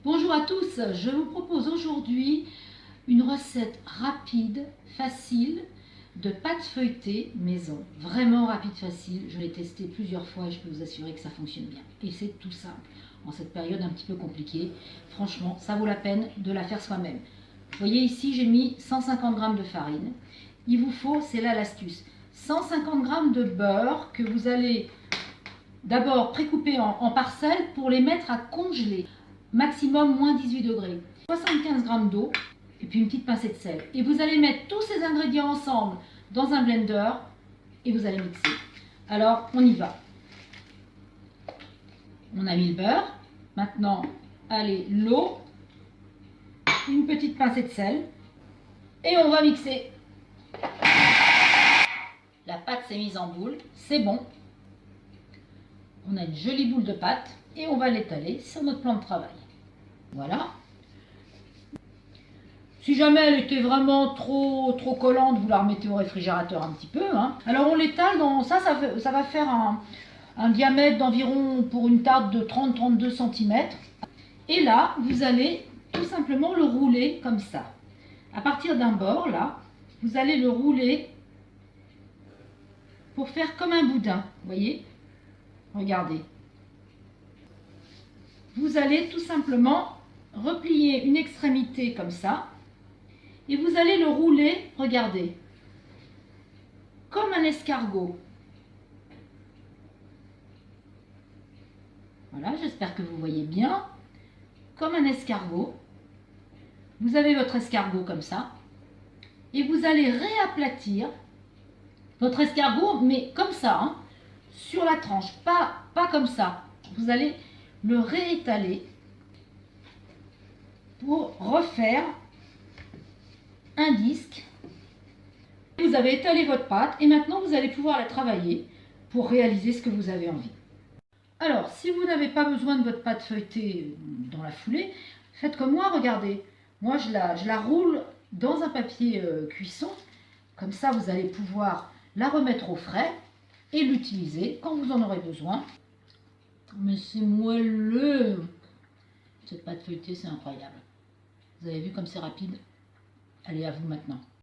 Bonjour à tous, je vous propose aujourd'hui une recette rapide, facile de pâte feuilletée maison. Vraiment rapide, facile, je l'ai testé plusieurs fois et je peux vous assurer que ça fonctionne bien. Et c'est tout simple, en cette période un petit peu compliquée. Franchement, ça vaut la peine de la faire soi-même. Vous voyez ici, j'ai mis 150 g de farine. Il vous faut, c'est là l'astuce, 150 g de beurre que vous allez d'abord précouper en parcelles pour les mettre à congeler. Maximum moins 18 degrés. 75 g d'eau et puis une petite pincée de sel. Et vous allez mettre tous ces ingrédients ensemble dans un blender et vous allez mixer. Alors, on y va. On a mis le beurre. Maintenant, allez, l'eau, une petite pincée de sel et on va mixer. La pâte s'est mise en boule, c'est bon. On a une jolie boule de pâte et on va l'étaler sur notre plan de travail. Voilà. Si jamais elle était vraiment trop collante, vous la remettez au réfrigérateur un petit peu. Alors on l'étale dans ça va faire un diamètre d'environ pour une tarte de 30-32 cm. Et là, vous allez tout simplement le rouler comme ça. À partir d'un bord, là, vous allez le rouler pour faire comme un boudin. Vous voyez? Regardez. Vous allez tout simplement replier une extrémité comme ça. Et vous allez le rouler, regardez, comme un escargot. Voilà, j'espère que vous voyez bien. Comme un escargot. Vous avez votre escargot comme ça. Et vous allez réaplatir votre escargot, mais comme ça, sur la tranche, pas comme ça. Vous allez le réétaler pour refaire un disque. Vous avez étalé votre pâte et maintenant vous allez pouvoir la travailler pour réaliser ce que vous avez envie. Alors, si vous n'avez pas besoin de votre pâte feuilletée dans la foulée, faites comme moi, regardez. Moi, je la roule dans un papier cuisson. Comme ça, vous allez pouvoir la remettre au frais et l'utiliser quand vous en aurez besoin. Mais c'est moelleux! Cette pâte feuilletée, c'est incroyable. Vous avez vu comme c'est rapide? Allez, à vous maintenant.